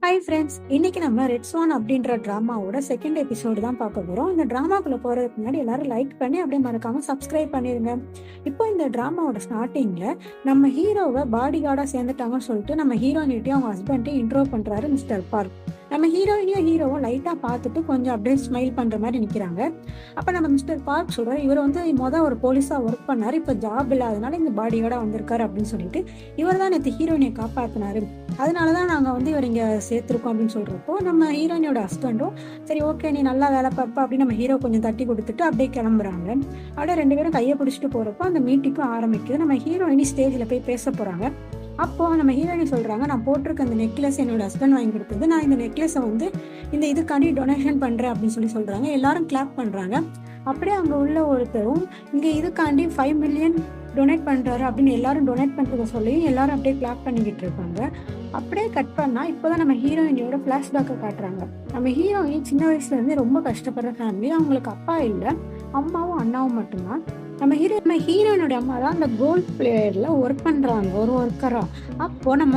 Hi friends, இன்னைக்கு நம்ம red Swan அப்படின்ற டிராமாவோட செகண்ட் எபிசோடு தான் பார்க்க போகிறோம். இந்த டிராமாக்குள்ள போகிறதுக்கு முன்னாடி எல்லாரும் லைக் பண்ணி அப்படியே மறக்காம சப்ஸ்கிரைப் பண்ணிடுங்க. இப்போ இந்த டிராமாவோட ஸ்டார்டிங்கில் நம்ம ஹீரோவை பாடி கார்டாக சேர்ந்துட்டாங்கன்னு சொல்லிட்டு நம்ம ஹீரோயினிட்டையும் அவங்க ஹஸ்பண்ட்டையும் இன்ட்ரோ பண்ணுறாரு மிஸ்டர் பார்க். நம்ம ஹீரோயினையும் ஹீரோவும் லைட்டாக பார்த்துட்டு கொஞ்சம் அப்படியே ஸ்மைல் பண்ணுற மாதிரி நிற்கிறாங்க. அப்போ நம்ம மிஸ்டர் பார்க் சொல்கிறார், இவர் வந்து ஒரு போலீஸாக ஒர்க் பண்ணார், இப்போ ஜாப் இல்லாதனால இந்த பாடி கார்டாக வந்திருக்காரு அப்படின்னு சொல்லிட்டு, இவர் தான் நேற்று ஹீரோயினை காப்பாற்றினாரு, அதனால தான் நாங்கள் வந்து இவர் இங்கே சேர்த்துருக்கோம் அப்படின்னு சொல்கிறப்போ நம்ம ஹீரோயினோட ஹஸ்பண்டும் சரி ஓகே நீ நல்லா வேலை பார்ப்ப அப்படின்னு நம்ம ஹீரோ கொஞ்சம் தட்டி கொடுத்துட்டு அப்படியே கிளம்புறாங்க. அப்படியே ரெண்டு பேரும் கையை பிடிச்சிட்டு போகிறப்போ அந்த மீட்டிங்கும் ஆரம்பிக்குது. நம்ம ஹீரோயினி ஸ்டேஜில் போய் பேச போகிறாங்க. அப்போ நம்ம ஹீரோயினி சொல்றாங்க, நான் போட்டிருக்க அந்த நெக்லஸ் என்னோட ஹஸ்பண்ட் வாங்கி கொடுத்தது, நான் இந்த நெக்லஸை வந்து இந்த இதுக்காண்டி டொனேஷன் பண்றேன் அப்படின்னு சொல்றாங்க. எல்லாரும் கிளாப் பண்றாங்க. அப்படியே அங்க உள்ள ஒருத்தரும் இங்க இதுக்காண்டி 5 மில்லியன் டொனேட் பண்றாரு அப்படின்னு எல்லாரும் டொனேட் பண்றதை சொல்லி எல்லாரும் அப்படியே கிளாப் பண்ணிக்கிட்டு இருப்பாங்க. அப்படியே கட் பண்ணா இப்போதான் நம்ம ஹீரோயினியோட பிளாஷ்பேக்கை காட்டுறாங்க. நம்ம ஹீரோயின் சின்ன வயசுல இருந்து ரொம்ப கஷ்டப்படுற ஃபேமிலி, அவங்களுக்கு அப்பா இல்லை, அம்மாவும் அண்ணாவும் மட்டும்தான். நம்ம ஹீரோயினோட அம்மா தான் அந்த கோல்ஃப் பிளேயர்ல ஒர்க் பண்றாங்க, ஒரு ஒர்க்கரா. அப்போ நம்ம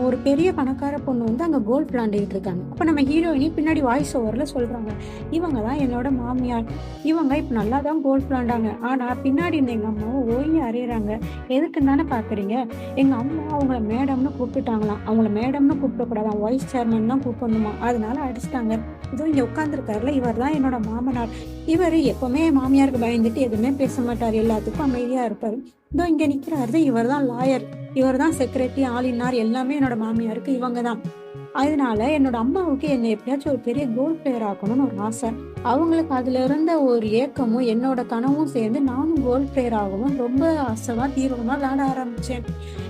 ஒரு பெரிய பணக்கார பொண்ணு வந்து அங்க கோல்ஃப் விளாண்டுக்கிட்டு இருக்காங்க. அப்போ நம்ம ஹீரோயினி பின்னாடி வாய்ஸ் ஓவர்ல சொல்றாங்க, இவங்க தான் என்னோட மாமியார், இவங்க இப்போ நல்லா தான் கோல்ஃப் விளாண்டாங்க, ஆனா பின்னாடி இருந்த எங்க அம்மாவை ஓய்வு அறியறாங்க, எதுக்குன்னு தானே பாக்குறீங்க, எங்க அம்மா அவங்கள மேடம்னு கூப்பிட்டுட்டாங்களாம், அவங்கள மேடம்னு கூப்பிடக்கூடாதான், வைஸ் சேர்மன் தான் கூப்பிடணுமா, அதனால அடிச்சிட்டாங்க. இதுவும் இங்க உட்காந்துருக்காருல, இவர் தான் என்னோட மாமனார், இவர் எப்பவுமே மாமியாருக்கு பயந்துட்டு எதுவுமே பேச மாட்டார், எல்லாத்துக்கும் அமைதியா இருப்பாரு. இதோ இங்க நிக்கிறாரு, இவர் தான் லாயர், இவர் தான் செக்ரட்டரி, ஆளினார், எல்லாமே என்னோட மாமியாருக்கு இவங்க தான். அதனால என்னோட அம்மாவுக்கு என்னை எப்படியாச்சும் ஒரு பெரிய கோல்ட் பிளேயர் ஆகணும்னு ஒரு ஆசை, அவங்களுக்கு அதுல இருந்த ஒரு ஏக்கமும் என்னோட கனவும் சேர்ந்து நானும் கோல்ட் பிளேயர் ஆகணும் ரொம்ப ஆசைவா தீவிரமா விளையாட ஆரம்பிச்சேன்.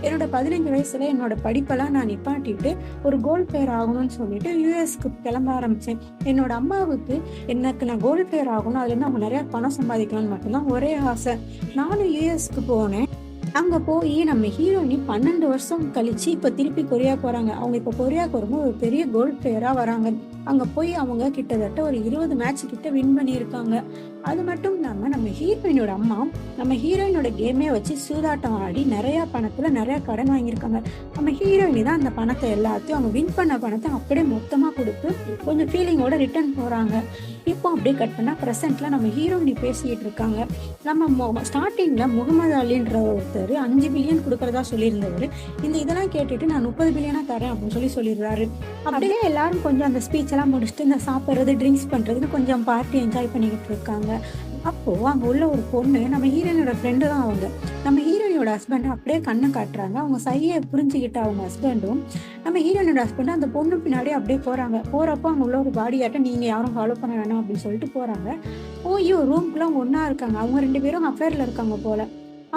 என்னோட 15 வயசுல என்னோட படிப்பெல்லாம் நான் நிப்பாட்டிட்டு ஒரு கோல்ட் பிளேயர் ஆகணும்னு சொல்லிட்டு யூஎஸ்க்கு கிளம்ப ஆரம்பிச்சேன். என்னோட அம்மாவுக்கு நான் கோல்ட் பிளேயர் ஆகணும், அதுல இருந்து அவங்க நிறைய பணம் சம்பாதிக்கணும்னு மட்டும்தான் ஒரே ஆசை. நானும் யூஎஸ்க்கு போனேன். அங்க போய் நம்ம ஹீரோயினி 12 வருஷம் கழிச்சு இப்ப திருப்பி கொரியா போறாங்க. அவங்க இப்ப கொரியாவுக்கு வரும்போது ஒரு பெரிய கோல்ட் பிளேயரா வராங்க. அங்க போய் அவங்க கிட்டத்தட்ட ஒரு 20 மேட்ச் கிட்ட வின் பண்ணியிருக்காங்க. அது மட்டும் இல்லாம நம்ம ஹீரோயினோட அம்மா நம்ம ஹீரோயினோட கேமே வச்சு சூதாட்டம் ஆடி நிறைய பணத்துல நிறைய கடன் வாங்கியிருக்காங்க. நம்ம ஹீரோயினி தான் அந்த பணத்தை எல்லாத்தையும் அவங்க வின் பண்ண பணத்தை அப்படியே மொத்தமா கொடுத்து கொஞ்சம் ஃபீலிங்கோட ரிட்டர்ன் போறாங்க. இப்போ அப்படியே கட் பண்ணா பிரசன்ட்ல நம்ம ஹீரோயினி பேசிக்கிட்டு இருக்காங்க. நம்ம ஸ்டார்டிங்ல முகமது அலின்ற ஒருத்தர் 5 பில்லியன் கொடுக்கறதா சொல்லியிருந்தவர் இந்த இதெல்லாம் கேட்டுட்டு நான் 30 பில்லியனா தரேன் அப்படின்னு சொல்லிடுறாரு. அப்படியே எல்லாரும் கொஞ்சம் அந்த ஸ்பீச் எல்லாம் முடிச்சுட்டு இந்த சாப்பிட்றது ட்ரிங்க்ஸ் பண்றதுன்னு கொஞ்சம் பார்ட்டி என்ஜாய் பண்ணிக்கிட்டு இருக்காங்க. அப்போ அங்க உள்ள ஒரு பொண்ணு நம்ம ஹீரோயினோட ஃப்ரெண்டு தான். அவங்க நம்ம ஹீரோயினோட ஹஸ்பண்ட் அப்படியே கண்ணை காட்டுறாங்க. அவங்க சையை புரிஞ்சுக்கிட்ட அவங்க ஹஸ்பண்டும் நம்ம ஹீரோயினோட ஹஸ்பண்டும் அந்த பொண்ணு பின்னாடியே அப்படியே போறப்போ அங்க உள்ள ஒரு பாடியாட்ட நீங்க யாரும் ஃபாலோ பண்ண வேணாம் அப்படின்னு சொல்லிட்டு போறாங்க. போய் ஒரு ரூம்குள்ள ஒன்னா இருக்காங்க. அவங்க 2 பேரும் அஃபேர்ல இருக்காங்க போல.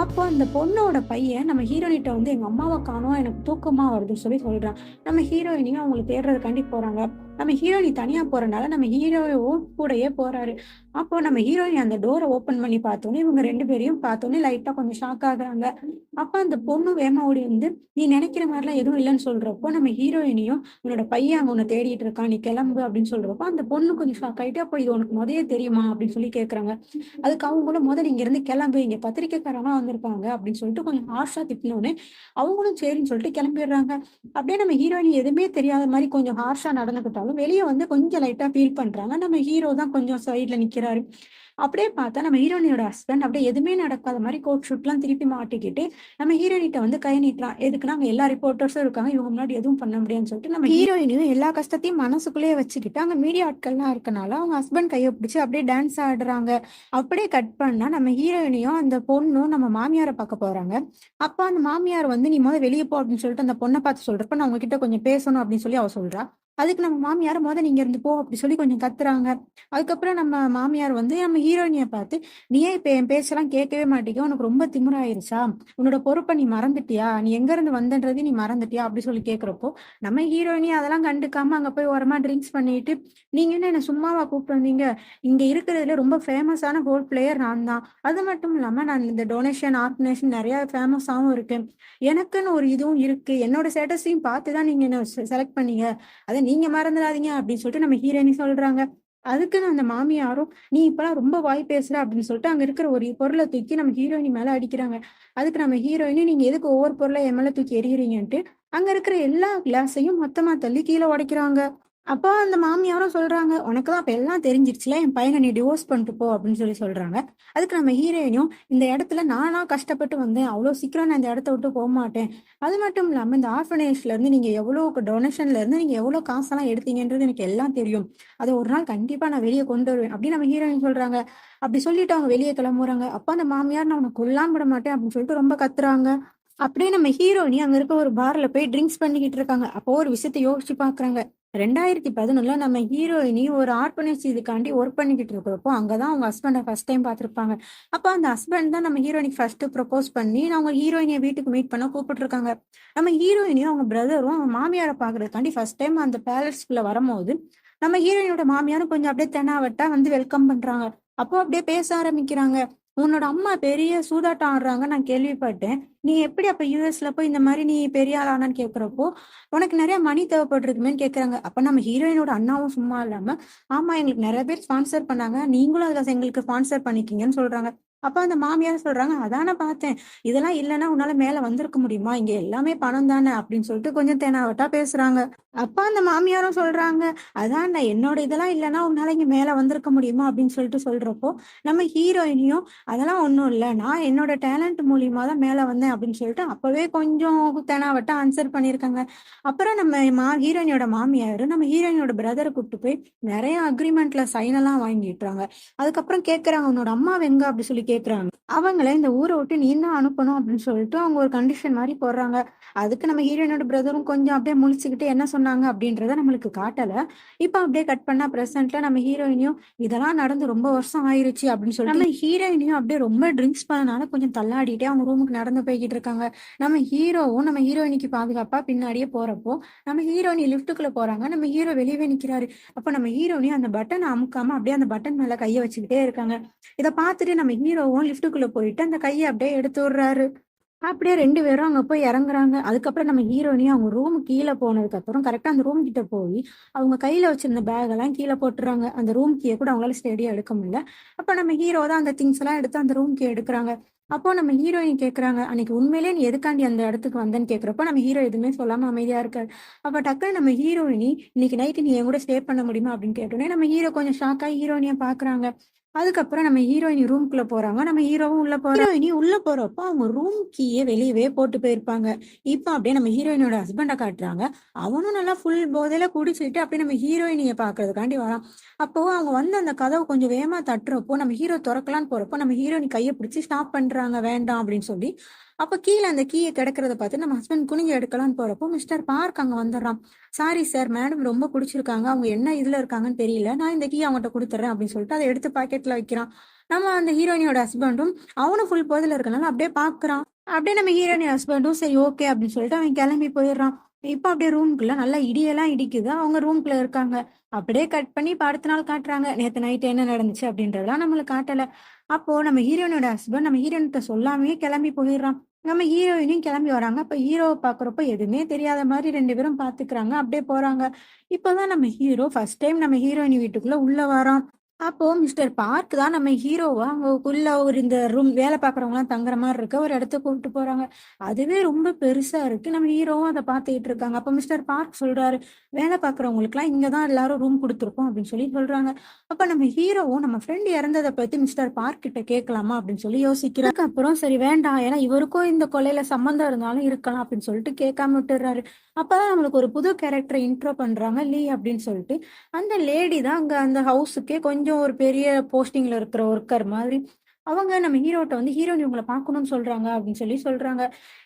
அப்போ அந்த பொண்ணோட பையன் நம்ம ஹீரோயினிட்ட வந்து எங்க அம்மாவை காணோம், எனக்கு தூக்கமா வருதுன்னு சொல்றான். நம்ம ஹீரோயினியும் அவங்களை தேடுறதுக்காண்டி போறாங்க. நம்ம ஹீரோயினி தனியா போறனால நம்ம ஹீரோவும் கூடயே போறாரு. அப்போ நம்ம ஹீரோயின் அந்த டோரை ஓபன் பண்ணி பார்த்தோன்னே இவங்க 2 பேரையும் பார்த்தோன்னே லைட்டா கொஞ்சம் ஷாக் ஆகுறாங்க. அப்ப அந்த பொண்ணு வேமா ஓடி வந்து நீ நினைக்கிற மாதிரிலாம் எதுவும் இல்லைன்னு சொல்றப்போ நம்ம ஹீரோயினியும் உன்னோட பையன் அங்க உன்னை தேடிட்டு இருக்கான், நீ கிளம்பு அப்படின்னு சொல்றப்போ அந்த பொண்ணு கொஞ்சம் ஷாக் ஆயிட்டு அப்போ இது உனக்கு முதலே தெரியுமா அப்படின்னு சொல்லி கேக்குறாங்க. அதுக்கு அவங்களும் முதல்ல இங்க இருந்து கிளம்பு, இங்க பத்திரிக்கைக்காரங்க வந்திருப்பாங்க அப்படின்னு சொல்லிட்டு கொஞ்சம் ஹார்ஷா திட்டினோன்னு அவங்களும் சரின்னு சொல்லிட்டு கிளம்பிடுறாங்க. அப்படியே நம்ம ஹீரோயின் எதுவுமே தெரியாத மாதிரி கொஞ்சம் ஹார்ஷா நடந்துக்கிட்டாலும் வெளியே வந்து கொஞ்சம் லைட்டா ஃபீல் பண்றாங்க. நம்ம ஹீரோ தான் கொஞ்சம் சைட்ல நிக்கிறாரு. அப்படியே பார்த்தா நம்ம ஹீரோயினோட ஹஸ்பண்ட் அப்படியே எதுவுமே நடக்காத மாதிரி கோட் ஷூட்லாம் திருப்பி மாட்டிக்கிட்டு நம்ம ஹீரோயினிட்ட வந்து கை நீட்டலாம். எதுக்குன்னா அங்க எல்லா ரிப்போர்ட்டர்ஸும் இருக்காங்க, இவங்க முன்னாடி எதுவும் பண்ண முடியாதுன்னு சொல்லிட்டு நம்ம ஹீரோயினும் எல்லா கஷ்டத்தையும் மனசுக்குள்ளேயே வச்சுக்கிட்டு அங்க மீடியா ஆட்கள்லாம் இருக்கனால அவங்க ஹஸ்பண்ட் கையை பிடிச்சி அப்படியே டான்ஸ் ஆடுறாங்க. அப்படியே கட் பண்ணா நம்ம ஹீரோயினியும் அந்த பொண்ணும் நம்ம மாமியாரை பார்க்க போறாங்க. அப்ப அந்த மாமியார் வந்து நீ முதல்ல வெளியே போ அப்படின்னு சொல்லிட்டு அந்த பொண்ணை பார்த்து சொல்றப்ப நான் உங்ககிட்ட கொஞ்சம் பேசணும் அப்படின்னு சொல்லி அவ சொல்றா. அதுக்கு நம்ம மாமியார் நீங்க இருந்து போ அப்படி சொல்லி கொஞ்சம் கத்துறாங்க. அதுக்கப்புறம் நம்ம மாமியார் வந்து நம்ம ஹீரோயினியை பார்த்து நீ ஏன் இப்ப என் பேச்செல்லாம் கேட்கவே மாட்டேங்க, உனக்கு ரொம்ப திமிராயிருச்சா, உன்னோட பொறுப்பை நீ மறந்துட்டியா, நீ எங்க இருந்து வந்தன்றதே நீ மறந்துட்டியா அப்படி சொல்லி கேக்குறப்போ நம்ம ஹீரோயினி அதெல்லாம் கண்டுக்காம அங்க போய் ஓரமா ட்ரிங்க்ஸ் பண்ணிட்டு நீங்க என்ன சும்மாவா கூப்பிட்டு வந்தீங்க, இங்க இருக்கிறதுல ரொம்ப ஃபேமஸான கோல்ட் பிளேயர் நான் தான், அது மட்டும் இல்லாம நான் இந்த டொனேஷன் ஆர்கனைசேஷன் நிறைய ஃபேமஸாவும் இருக்கேன், எனக்குன்னு ஒரு இதுவும் இருக்கு, என்னோட ஸ்டேட்டஸையும் பார்த்துதான் நீங்க என்ன செலக்ட் பண்ணீங்க, அதை நீங்க மறந்துடாதீங்க அப்படின்னு சொல்லிட்டு நம்ம ஹீரோயினி சொல்றாங்க. அதுக்குன்னு அந்த மாமியாரும், "நீ இப்பலாம் ரொம்ப வாய் பேசுற" அப்படின்னு சொல்லிட்டு அங்க இருக்கிற ஒரு பொருள தூக்கி நம்ம ஹீரோயினி மேல அடிக்கிறாங்க. அதுக்கு நம்ம ஹீரோயினி, "நீங்க எதுக்கு ஒவ்வொரு பொருளா என் மேல தூக்கி எறியுறீங்கன்ட்டு" அங்க இருக்கிற எல்லா கிளாஸையும் மொத்தமா தள்ளி கீழ உடைக்கிறாங்க. அப்போ அந்த மாமியாரும் சொல்றாங்க, "உனக்கு தான் அப்ப எல்லாம் தெரிஞ்சிருச்சுல, என் பையன நீ டிவோர்ஸ் பண்ணிட்டு போ" அப்படின்னு சொல்றாங்க. அதுக்கு நம்ம ஹீரோயினியும், "இந்த இடத்துல நானா கஷ்டப்பட்டு வந்தேன். அவ்ளோ சீக்கிரம் நான் இந்த இடத்த விட்டு போமாட்டேன். அது மட்டும் இல்லாம இந்த ஆர்ஃபனேஜ்ல இருந்து நீங்க எவ்வளோ டொனேஷன்ல இருந்து நீங்க எவ்வளோ காசெல்லாம் எடுத்தீங்கன்றது எனக்கு எல்லாம் தெரியும். அத ஒரு நாள் கண்டிப்பா நான் வெளிய கொண்டு வருவேன்" அப்படின்னு நம்ம ஹீரோயின் சொல்றாங்க. அப்படி சொல்லிட்டு அவங்க வெளிய கிளம்புறாங்க. அப்ப அந்த மாமியார், "நான் உன்ன கொல்லாம விட மாட்டேன்" அப்படின்னு சொல்லிட்டு ரொம்ப கத்துறாங்க. அப்படியே நம்ம ஹீரோயினி அங்க இருக்க ஒரு பார்ல போய் ட்ரிங்க்ஸ் பண்ணிக்கிட்டு இருக்காங்க. அப்போ ஒரு விஷயத்த யோசிச்சு பார்க்குறாங்க. 2011ல நம்ம ஹீரோயினி ஒரு ஆர்ஃபனேஜ் இதுக்காண்டி ஒர்க் பண்ணிக்கிட்டு இருக்கிறப்போ, அங்க தான் அவங்க ஹஸ்பண்ட ஃபர்ஸ்ட் டைம் பார்த்துருப்பாங்க. அப்ப அந்த ஹஸ்பண்ட் தான் நம்ம ஹீரோயினிக்கு ஃபர்ஸ்ட் ப்ரொபோஸ் பண்ணி, அவங்க ஹீரோயினிய வீட்டுக்கு மீட் பண்ண கூப்பிட்டுருக்காங்க. நம்ம ஹீரோயினியும், அவங்க பிரதரும் அவங்க மாமியார பார்க்கறதுக்காண்டி ஃபர்ஸ்ட் டைம் அந்த பேலஸ்க்குள்ள வரும்போது, நம்ம ஹீரோயினோட மாமியாரும் கொஞ்சம் அப்படியே தெனாவட்டா வந்து வெல்கம் பண்றாங்க. அப்போ அப்படியே பேச ஆரம்பிக்கிறாங்க. "உன்னோட அம்மா பெரிய சூதாட்டம் ஆடுறாங்க நான் கேள்விப்பட்டேன். நீ எப்படி அப்ப யுஎஸ்ல போய் இந்த மாரி நீ பெரிய ஆள் ஆனான்னு?" கேட்கிறப்போ, "உனக்கு நெறைய மணி தேவைப்பட்டிருக்குமேன்னு" கேட்கறாங்க. அப்ப நம்ம ஹீரோயினோட அண்ணாவும் சும்மா இல்லாம, "ஆமா எங்களுக்கு நெறைய பேர் ஸ்பான்சர் பண்ணாங்க. நீங்களும் அதுல எங்களுக்கு ஸ்பான்சர் பண்ணிக்கீங்கன்னு" சொல்றாங்க. அப்ப அந்த மாமியார் சொல்றாங்க, "அதான் நான் பார்த்தேன். இதெல்லாம் இல்லன்னா உன்னால மேல வந்திருக்க முடியுமா? இங்க எல்லாமே பணம் தானே" அப்படின்னு சொல்லிட்டு கொஞ்சம் தெனாவட்டா பேசுறாங்க. அப்ப அந்த மாமியாரும் சொல்றாங்க, "அதான் நான் என்னோட இதெல்லாம் இல்லன்னா உன்னால இங்க மேல வந்திருக்க முடியுமா?" அப்படின்னு சொல்லிட்டு சொல்றப்போ, நம்ம ஹீரோயினியும், "அதெல்லாம் ஒண்ணும் இல்ல. நான் என்னோட டேலண்ட் மூலியமா தான் மேல வந்தேன்" அப்படின்னு சொல்லிட்டு அப்பவே கொஞ்சம் தெனாவட்டா ஆன்சர் பண்ணியிருக்காங்க. அப்புறம் நம்ம ஹீரோயினியோட மாமியாரு நம்ம ஹீரோயினியோட பிரதர கூட்டிட்டு போய் நெறைய அக்ரீமெண்ட்ல சைன் எல்லாம் வாங்கிட்றாங்க. அதுக்கப்புறம் கேட்கறாங்க, "உன்னோட அம்மாவ எங்க?" அப்படி சொல்லி கேட்கறாங்க. அவங்கள இந்த ஊர விட்டு நீ தான் அனுப்பணும் அப்படின்னு சொல்லிட்டு அவங்க ஒரு கண்டிஷன் மாரி போடுறாங்க. அதுக்கு நம்ம ஹீரோயினோட பிரதரும் கொஞ்சம் அப்படியே முழிச்சுக்கிட்டு என்ன சொன்னாங்க அப்படின்றத நம்மளுக்கு காட்டல. இப்ப அப்படியே கட் பண்ணா பிரசன்ட்ல நம்ம ஹீரோயினியும், "இதெல்லாம் நடந்து ரொம்ப வருஷம் ஆயிருச்சு" அப்படின்னு சொல்லிட்டு நம்ம ஹீரோயினியும் அப்படியே ரொம்ப ட்ரிங்க்ஸ் பண்ணனால கொஞ்சம் தள்ளாடிட்டே அவங்க ரூமுக்கு நடந்து போய்க்கிட்டு இருக்காங்க. நம்ம ஹீரோவும் நம்ம ஹீரோயினிக்கு பாதுகாப்பா பின்னாடியே போறப்போ, நம்ம ஹீரோயினி லிஃப்ட்டுக்குள்ள போறாங்க. நம்ம ஹீரோ வெளியவே நிக்கிறாரு. அப்ப நம்ம ஹீரோயினி அந்த பட்டன அமுக்காம அப்படியே அந்த பட்டன் மேல கைய வச்சுக்கிட்டே இருக்காங்க. இத பார்த்துட்டு நம்ம ஹீரோவும் லிஃப்ட்டுக்குள்ள போயிட்டு அந்த கைய அப்படியே எடுத்து விடுறாரு. அப்படியே 2 பேரும் அங்க போய் இறங்குறாங்க. அதுக்கப்புறம் நம்ம ஹீரோயினி அவங்க ரூம் கீழ போனதுக்கப்புறம் கரெக்ட்டா அந்த ரூம் கிட்ட போயி, அவங்க கையில வச்சிருந்த பேக் எல்லாம் கீழ போட்டுர்றாங்க. அந்த ரூம் கீய கூட அவங்களால ஸ்டெடியா எடுக்க முடியல. அப்ப நம்ம ஹீரோ தான் அந்த திங்ஸ் எல்லாம் எடுத்து அந்த ரூம் கீ எடுக்குறாங்க. அப்போ நம்ம ஹீரோயின் கேட்குறாங்க, "அன்னைக்கு உண்மையிலேயே நீ எதுக்காண்டி அந்த இடத்துக்கு வந்தன்னு?" கேட்கிறப்போ, நம்ம ஹீரோ எதுவுமே சொல்லாம அமைதியா இருக்காரு. அப்ப டக்குனு நம்ம ஹீரோயினி, "இன்னைக்கு நைட்டு நீ என் கூட ஸ்டே பண்ண முடியுமா?" அப்படின்னு கேட்டோனே, நம்ம ஹீரோ கொஞ்சம் ஷாக் ஆயி ஹீரோயினிய பார்க்குறாங்க. அதுக்கப்புறம் நம்ம ஹீரோயினி ரூம்க்குள்ள போறாங்க. நம்ம ஹீரோவும் உள்ள ஹீரோயினி உள்ள போறப்போ அவங்க ரூம் கீய வெளியவே போட்டு போயிருப்பாங்க. இப்ப அப்படியே நம்ம ஹீரோயினோட ஹஸ்பண்ட காட்டுறாங்க. அவனும் நல்லா ஃபுல் போதையில குடிச்சிட்டு அப்படியே நம்ம ஹீரோயினிய பார்க்கறதுக்காண்டி வரான். அப்போ அவங்க வந்து அந்த கதவ கொஞ்சம் வேகமா தட்டுறப்போ, நம்ம ஹீரோ தொறக்கலான்னு போறப்போ, நம்ம ஹீரோயினி கைய பிடிச்சு ஸ்டாப் பண்றாங்க. வேண்டாம் அப்படின்னு சொல்லி. அப்ப கீழ அந்த கீய கிடக்கிறத பார்த்து நம்ம ஹஸ்பண்ட் குனிஞ்சு எடுக்கலான்னு போறப்போ, மிஸ்டர் பார்க் அங்க வந்துடுறான். "சாரி சார், மேடம் ரொம்ப குடிச்சிருக்காங்க. அவங்க என்ன இதுல இருக்காங்கன்னு தெரியல. நான் இந்த கீய அவங்கட்ட குடுத்துர்றேன்" அப்படின்னு சொல்லிட்டு அத எடுத்து பாக்கெட்ல வைக்கிறான். நம்ம அந்த ஹீரோயினியோட ஹஸ்பண்டும் அவனும் ஃபுல் போதையில இருக்கனால அப்படியே பார்க்குறான். அப்படியே நம்ம ஹீரோயினி ஹஸ்பண்டும் சரி ஓகே அப்படின்னு சொல்லிட்டு அவன் கிளம்பி போயிடுறான். இப்ப அப்படியே ரூம்க்குள்ள நல்லா இடியெல்லாம் இடிக்குது. அவங்க ரூம்குள்ள இருக்காங்க. அப்படியே கட் பண்ணி இப்ப அடுத்த நாள் காட்டுறாங்க. நேத்து நைட் என்ன நடந்துச்சு அப்படின்றதெல்லாம் நம்மளுக்கு காட்டல. அப்போ நம்ம ஹீரோயினோட ஹஸ்பண்ட் நம்ம ஹீரோயின்ட்ட சொல்லாமயே கிளம்பி போயிடுறான். நம்ம ஹீரோயினும் கிளம்பி வராங்க. அப்ப ஹீரோவ பார்க்குறப்போ எதுவுமே தெரியாத மாரி 2 பேரும் பார்த்துக்கிறாங்க. அப்படியே போறாங்க. இப்பதான் நம்ம ஹீரோ ஃபர்ஸ்ட் டைம் நம்ம ஹீரோயினி வீட்டுக்குள்ள உள்ள வரான். அப்போ மிஸ்டர் பார்க் தான் நம்ம ஹீரோவ அங்கக்குள்ள ஒரு இந்த ரூம் வேலை பார்க்குறவங்கலாம் தங்குற மாரி இருக்க ஒரு இடத்துக்கு கூட்டிட்டு போறாங்க. அதுவே ரொம்ப பெருசா இருக்கு. நம்ம ஹீரோவும் அத பார்த்துக்கிட்டு இருக்காங்க. அப்ப மிஸ்டர் பார்க் சொல்றாரு, "வேலை பார்க்குறவங்களுக்குலாம் இங்க தான் எல்லாரும் ரூம் குடுத்துருக்கோம்" அப்படின்னு சொல்லி சொல்றாங்க. அப்ப நம்ம ஹீரோவும் நம்ம ஃப்ரெண்ட் இறந்தத பத்தி மிஸ்டர் பார்க் கிட்ட கேட்கலாமா அப்படின்னு சொல்லி யோசிக்கிறாரு. அதுக்கப்புறம் சரி வேண்டாம். ஏன்னா இவருக்கும் இந்த கொலையில சம்மந்தம் இருந்தாலும் இருக்கலாம் அப்படின்னு சொல்லிட்டு கேட்காம விட்டுர்றாரு. அப்பதான் நம்மளுக்கு ஒரு புது கேரக்டர இன்ட்ரோ பண்றாங்க. லீ அப்படின்னு சொல்லிட்டு. அந்த லேடி தான் அங்க அந்த ஹவுஸுக்கே கொஞ்சம் ஒரு பெரிய போஸ்டிங்ல இருக்கிற ஒர்க்கர் மாதிரி. அவங்க நம்ம ஹீரோட்ட வந்து ஹீரோயினி உங்கள பார்க்கணும்னு சொல்றாங்க அப்படின்னு சொல்லி சொல்றாங்க.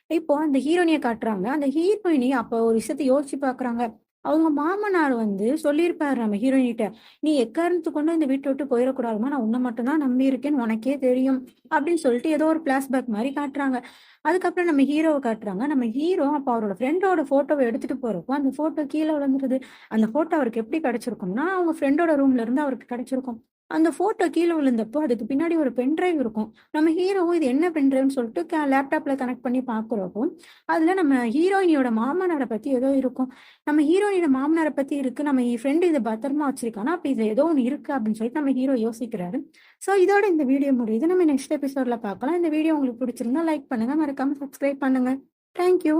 இப்போ அந்த ஹீரோயினிய காட்டுறாங்க. அந்த ஹீரோயினி அப்ப ஒரு விஷயத்த யோசிச்சு பார்க்குறாங்க. அவங்க மாமனார் வந்து சொல்லியிருப்பாரு நம்ம ஹீரோயினிட்ட, "நீ எக்காரணத்துக்கு கொண்டும் இந்த வீட்ட விட்டு போயிறக்கூடாதும்மா. நான் உன்ன மட்டும் தான் நம்பி இருக்கேன்னு உனக்கே தெரியும்." அப்படின்னு சொல்லிட்டு ஏதோ ஒரு ஃபிளாஷ்பேக் மாரி காட்டுறாங்க. அதுக்கப்புறம் நம்ம ஹீரோவ காட்டுறாங்க. நம்ம ஹீரோ அப்ப அவரோட ஃப்ரெண்டோட ஃபோட்டோவ எடுத்துட்டு போறப்போ, அந்த ஃபோட்டோ கீழ விழுந்துருது. அந்த ஃபோட்டோ அவருக்கு எப்படி கிடைச்சிருக்கும்னா, அவங்க ஃப்ரெண்டோட ரூம்ல இருந்து அவருக்கு கிடைச்சிருக்கும். அந்த ஃபோட்டோ கீழ விழுந்தப்போ, அதுக்கு பின்னாடி ஒரு பென் டிரைவ் இருக்கும். நம்ம ஹீரோவும் இது என்ன பென் டிரைவ்ன்னு சொல்லிட்டு லேப்டாப்ல கனெக்ட் பண்ணி பார்க்குறப்போ, அதுல நம்ம ஹீரோயினியோட மாமனார பத்தி ஏதோ இருக்கும். நம்ம ஹீரோயினியோட மாமனார பத்தி இருக்கு. நம்ம ஃப்ரெண்ட் இத பத்திரமா வச்சிருக்கானா, அப்ப இதுல ஏதோ ஒண்ணு இருக்கு அப்படின்னு சொல்லிட்டு நம்ம ஹீரோ யோசிக்கிறாரு. ஸோ இதோட இந்த வீடியோ முடியுது. நம்ம நெக்ஸ்ட் எபிசோட்ல பார்க்கலாம். இந்த வீடியோ உங்களுக்கு பிடிச்சிருந்தா லைக் பண்ணுங்க. மறக்காம சப்ஸ்கிரைப் பண்ணுங்க. Thank you.